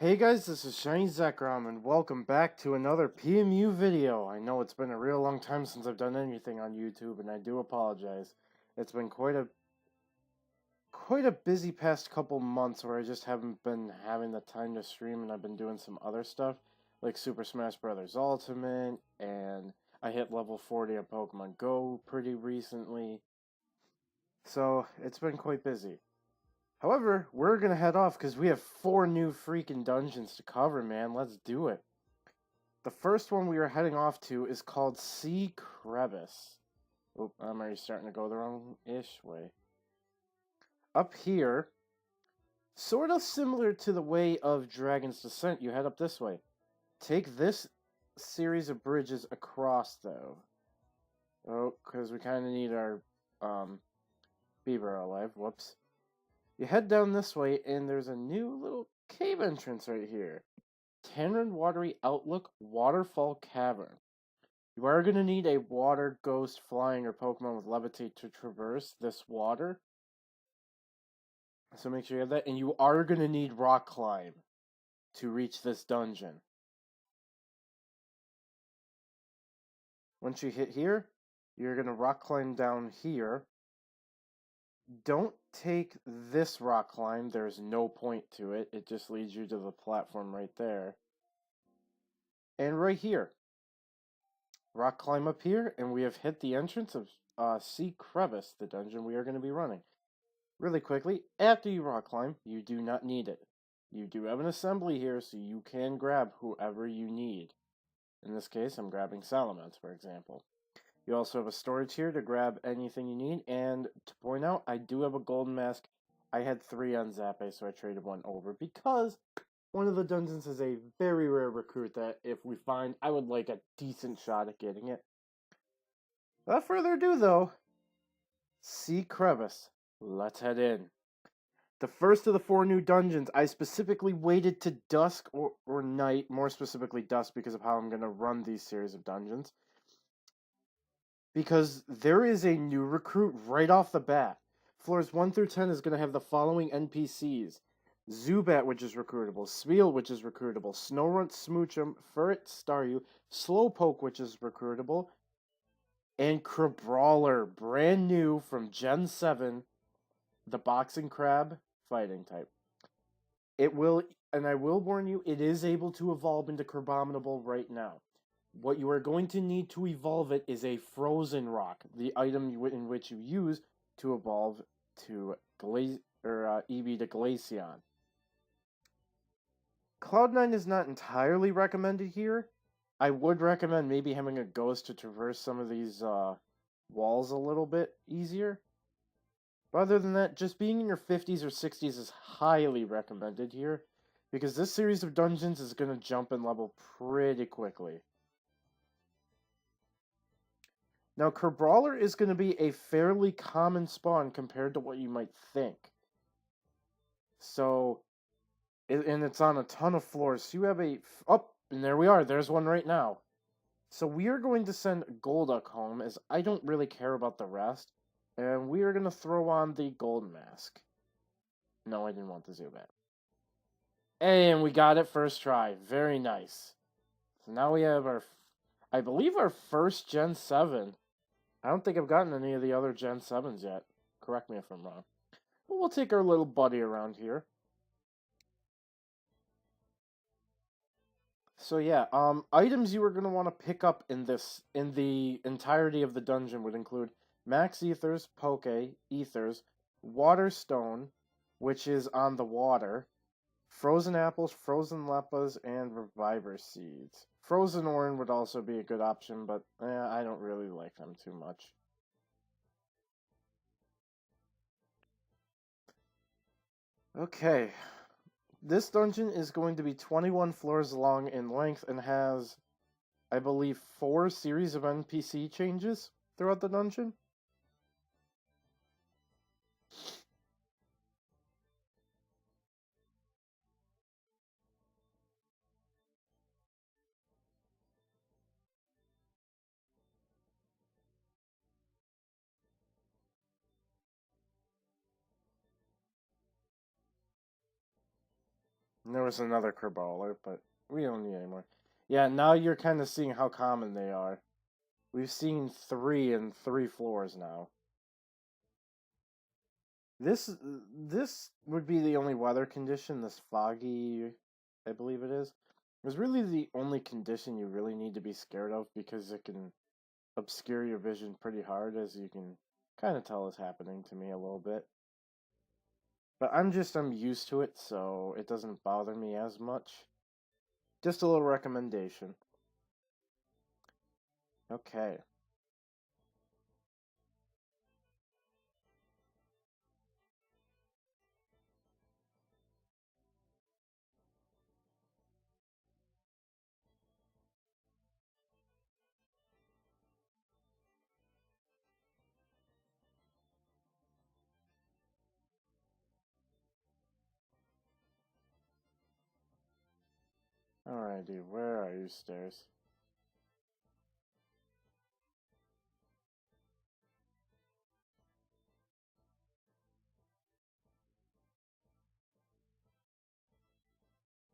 Hey guys, this is Shiny Zekrom, and welcome back to another PMU video. I know it's been a real long time since I've done anything on YouTube, and I do apologize. It's been quite a busy past couple months where I just haven't been having the time to stream, and I've been doing some other stuff, like Super Smash Bros. Ultimate, and I hit level 40 on Pokemon Go pretty recently. So, it's been quite busy. However, we're gonna head off because we have 4 new freaking dungeons to cover, man. Let's do it. The first one we are heading off to is called Sea Crevice. Oh, I'm already starting to go the wrong-ish way. Up here, sort of similar to the way of Dragon's Descent, you head up this way. Take this series of bridges across, though. Oh, because we kind of need our beaver alive. Whoops. You head down this way, and there's a new little cave entrance right here. Tannerin Watery Outlook Waterfall Cavern. You are going to need a water ghost flying or Pokemon with Levitate to traverse this water. So make sure you have that. And you are going to need Rock Climb to reach this dungeon. Once you hit here, you're going to Rock Climb down here. Don't take this rock climb. There's no point to it. It just leads you to the platform right there. And right here. Rock climb up here, and we have hit the entrance of Sea Crevice, the dungeon we are going to be running. Really quickly, after you rock climb, you do not need it. You do have an assembly here, so you can grab whoever you need. In this case, I'm grabbing Salamence, for example. You also have a storage here to grab anything you need, and to point out, I do have a golden mask. I had 3 on Zappe, so I traded 1 over, because one of the dungeons is a very rare recruit that if we find, I would like a decent shot at getting it. Without further ado, though, Sea Crevice. Let's head in. The first of the 4 new dungeons, I specifically waited to dusk or night, more specifically dusk because of how I'm going to run these series of dungeons. Because there is a new recruit right off the bat. Floors 1 through 10 is going to have the following NPCs. Zubat, which is recruitable, Spiel, which is recruitable, Snorunt, Smoochum, Furret, Staryu, Slowpoke, which is recruitable, and Crabrawler, brand new from Gen 7, the Boxing Crab, fighting type. It will, and I will warn you, it is able to evolve into Crabominable right now. What you are going to need to evolve it is a Frozen Rock, the item in which you use to evolve to Eevee to Glaceon. Cloud9 is not entirely recommended here. I would recommend maybe having a ghost to traverse some of these walls a little bit easier. But other than that, just being in your 50s or 60s is highly recommended here, because this series of dungeons is going to jump in level pretty quickly. Now, Crabrawler is going to be a fairly common spawn compared to what you might think. So, and it's on a ton of floors. So you have a... Oh, and there we are. There's one right now. So we are going to send Golduck home, as I don't really care about the rest. And we are going to throw on the Golden Mask. No, I didn't want the Zubat. And we got it first try. Very nice. So now we have our... I believe our first Gen 7. I don't think I've gotten any of the other Gen 7s yet. Correct me if I'm wrong. But we'll take our little buddy around here. So yeah, items you are going to want to pick up in the entirety of the dungeon would include Max Ethers, Poke, Ethers, Water Stone, which is on the water, Frozen Apples, Frozen Leppas, and Reviver Seeds. Frozen Orin would also be a good option, but I don't really like them too much. Okay. This dungeon is going to be 21 floors long in length and has, I believe, 4 series of NPC changes throughout the dungeon. There was another Kerballer, but we don't need any more. Yeah, now you're kind of seeing how common they are. We've seen 3 in 3 floors now. This would be the only weather condition, this foggy, I believe it is. It's really the only condition you really need to be scared of because it can obscure your vision pretty hard, as you can kind of tell is happening to me a little bit. But I'm used to it, so it doesn't bother me as much. Just a little recommendation. Okay. Alrighty, where are you, stairs?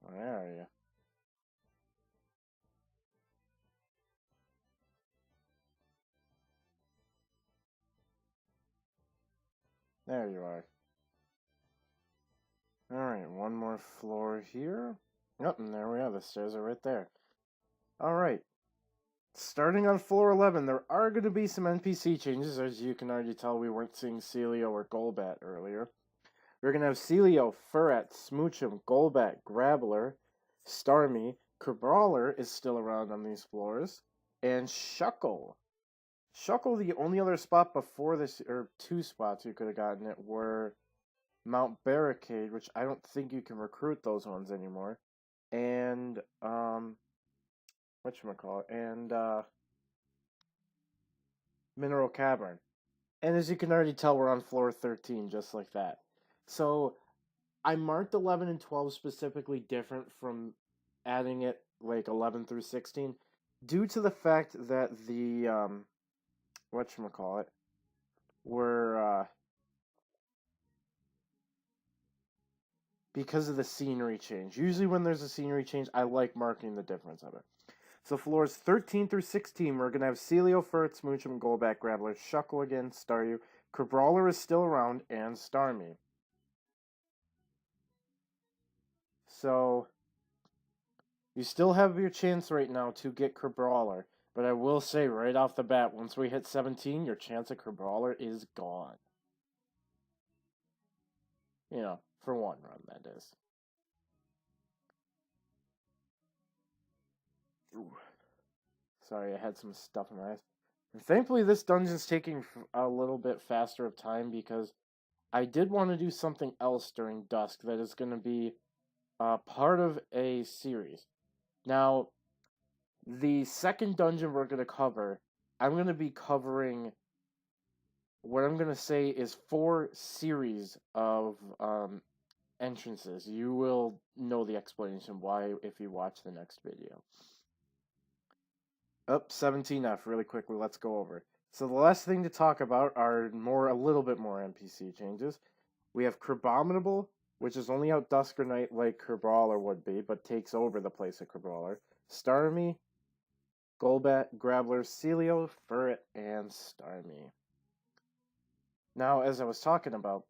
Where are you? There you are. Alright, one more floor here. Yep, and there we are. The stairs are right there. Alright. Starting on floor 11, there are going to be some NPC changes. As you can already tell, we weren't seeing Celio or Golbat earlier. We're going to have Celio, Furret, Smoochum, Golbat, Grabbler, Starmie. Crabrawler is still around on these floors. And Shuckle. Shuckle, the only other spot before this, or 2 spots you could have gotten it, were Mount Barricade, which I don't think you can recruit those ones anymore. And, whatchamacallit, and, Mineral Cavern. And as you can already tell, we're on floor 13, just like that. So, I marked 11 and 12 specifically different from adding it, like, 11 through 16, due to the fact that the, whatchamacallit, were, because of the scenery change. Usually when there's a scenery change, I like marking the difference of it. So floors 13 through 16, we're going to have Celio, Furret, Smoochum, Golbat, Grabbler, Shuckle again, Staryu. Crabrawler is still around, and Starmie. So, you still have your chance right now to get Crabrawler. But I will say right off the bat, once we hit 17, your chance of Crabrawler is gone. You know, for one run, that is. Ooh. Sorry, I had some stuff in my eyes. And thankfully, this dungeon's taking a little bit faster of time because I did want to do something else during dusk that is going to be part of a series. Now, the second dungeon we're going to cover, I'm going to be covering what I'm going to say is 4 series of entrances. You will know the explanation why if you watch the next video. Up 17F, really quickly, let's go over. So the last thing to talk about are a little bit more NPC changes. We have Crabominable, which is only out dusk or night like Crabrawler would be, but takes over the place of Crabrawler. Starmie, Golbat, Grabbler, Celio, Furret, and Starmie. Now, as I was talking about,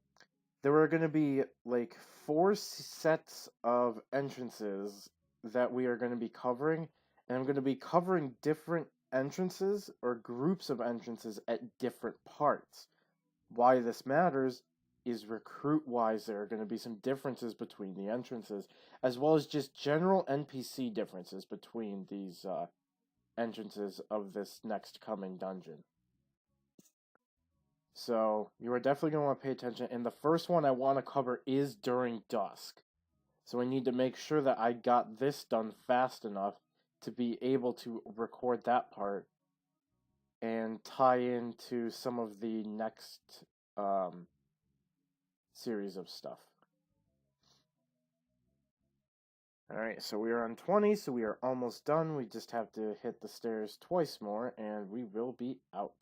there are going to be like 4 sets of entrances that we are going to be covering, and I'm going to be covering different entrances or groups of entrances at different parts. Why this matters is recruit-wise, there are going to be some differences between the entrances, as well as just general NPC differences between these entrances of this next coming dungeon. So, you are definitely going to want to pay attention, and the first one I want to cover is during dusk. So I need to make sure that I got this done fast enough to be able to record that part and tie into some of the next series of stuff. Alright, so we are on 20, so we are almost done. We just have to hit the stairs twice more, and we will be out.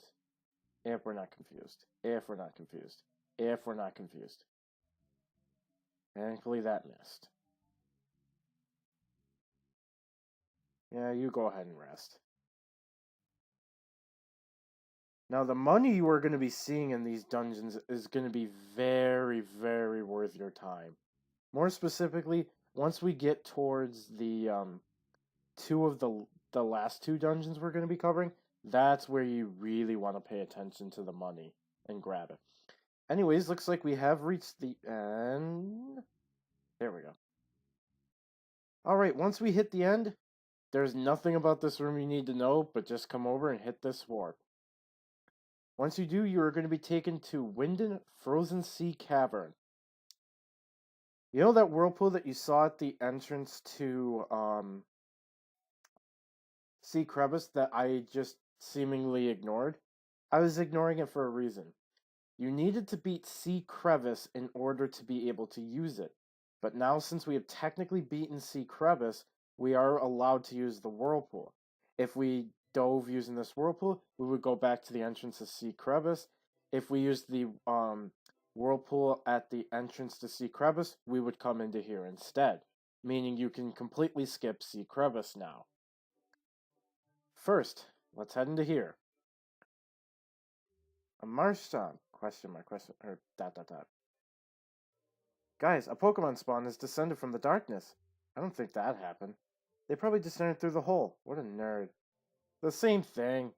If we're not confused. If we're not confused. If we're not confused. Thankfully that missed. Yeah, you go ahead and rest. Now, the money you are going to be seeing in these dungeons is going to be very, very worth your time. More specifically, once we get towards the two of the last two dungeons we're going to be covering, that's where you really want to pay attention to the money and grab it. Anyways, looks like we have reached the end. There we go. Alright, once we hit the end, there's nothing about this room you need to know, but just come over and hit this warp. Once you do, you are going to be taken to Winden Frozen Sea Cavern. You know that whirlpool that you saw at the entrance to Sea Crevice that I just seemingly ignored? I was ignoring it for a reason. You needed to beat Sea Crevice in order to be able to use it. But now, since we have technically beaten Sea Crevice, we are allowed to use the whirlpool. If we dove using this whirlpool, we would go back to the entrance of Sea Crevice. If we used the whirlpool at the entrance to Sea Crevice, we would come into here instead. Meaning you can completely skip Sea Crevice now. First, let's head into here. A Marshtomp? Question mark, question, or ... Guys, a Pokemon spawn has descended from the darkness. I don't think that happened. They probably descended through the hole. What a nerd. The same thing.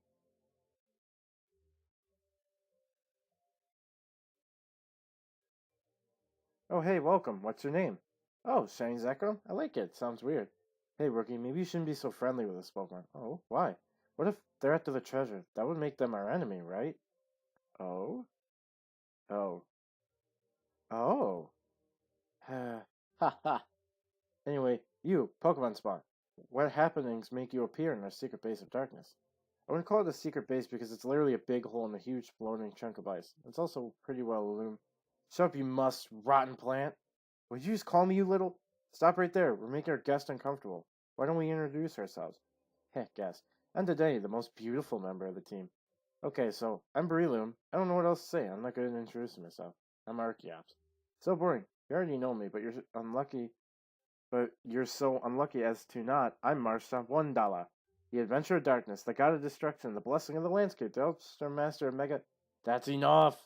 Oh, hey, welcome. What's your name? Oh, Shiny Zekrom? I like it. Sounds weird. Hey, rookie, maybe you shouldn't be so friendly with this Pokemon. Oh, why? What if they're after the treasure? That would make them our enemy, right? Oh? Oh. Oh. Ha ha. Anyway, you, Pokemon spawn. What happenings make you appear in our secret base of darkness? I wouldn't call it a secret base because it's literally a big hole in a huge floating chunk of ice. It's also pretty well illuminated. Shut up, you rotten plant. Would you just call me you little? Stop right there. We're making our guest uncomfortable. Why don't we introduce ourselves? Heh, guest. I'm today the most beautiful member of the team. Okay, so I'm Breloom. I don't know what else to say. I'm not good at introducing myself. I'm Archeops. So boring. You already know me, but you're unlucky. But you're so unlucky as to not. I'm Marshtomp $1. The Adventure of Darkness, the God of Destruction, the Blessing of the Landscape, the Elfster Master of Mega... That's enough!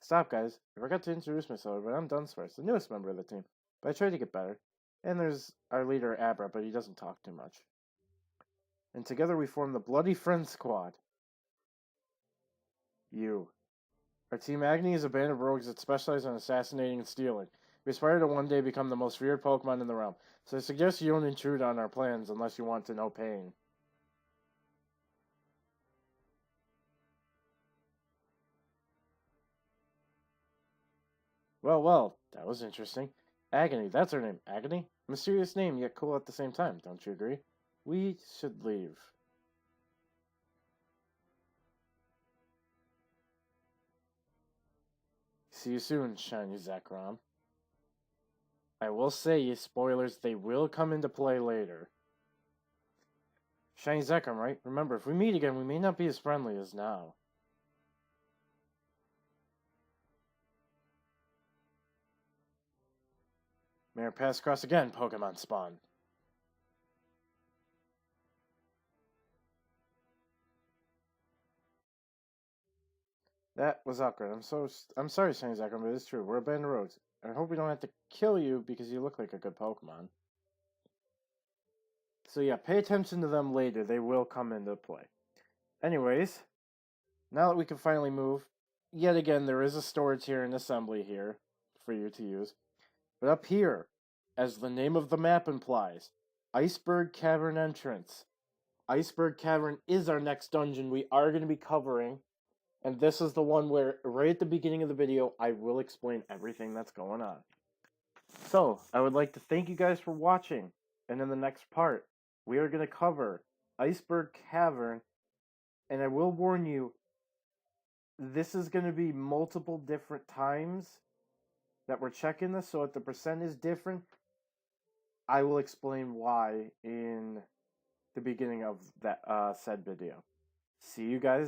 Stop, guys. I forgot to introduce myself, but I'm Dunsparce, the newest member of the team. But I try to get better. And there's our leader, Abra, but he doesn't talk too much. And together we form the Bloody Friend Squad. You. Our Team Agony is a band of rogues that specialize in assassinating and stealing. We aspire to one day become the most feared Pokemon in the realm, so I suggest you don't intrude on our plans unless you want to know pain. Well, that was interesting. Agony, that's her name. Agony? Mysterious name, yet cool at the same time, don't you agree? We should leave. See you soon, Shiny Zekrom. I will say, spoilers, they will come into play later. Shiny Zekrom, right? Remember, if we meet again, we may not be as friendly as now. May our paths cross again, Pokemon spawn. That was awkward. I'm sorry, Shiny Zekrom, but it's true. We're a band of rogues. I hope we don't have to kill you because you look like a good Pokemon. So yeah, pay attention to them later. They will come into play. Anyways, now that we can finally move, yet again, there is a storage here and assembly here for you to use. But up here, as the name of the map implies, Iceberg Cavern entrance. Iceberg Cavern is our next dungeon we are going to be covering. And this is the one where, right at the beginning of the video, I will explain everything that's going on. So, I would like to thank you guys for watching. And in the next part, we are going to cover Iceberg Cavern. And I will warn you, this is going to be multiple different times that we're checking this. So if the percent is different, I will explain why in the beginning of that said video. See you guys.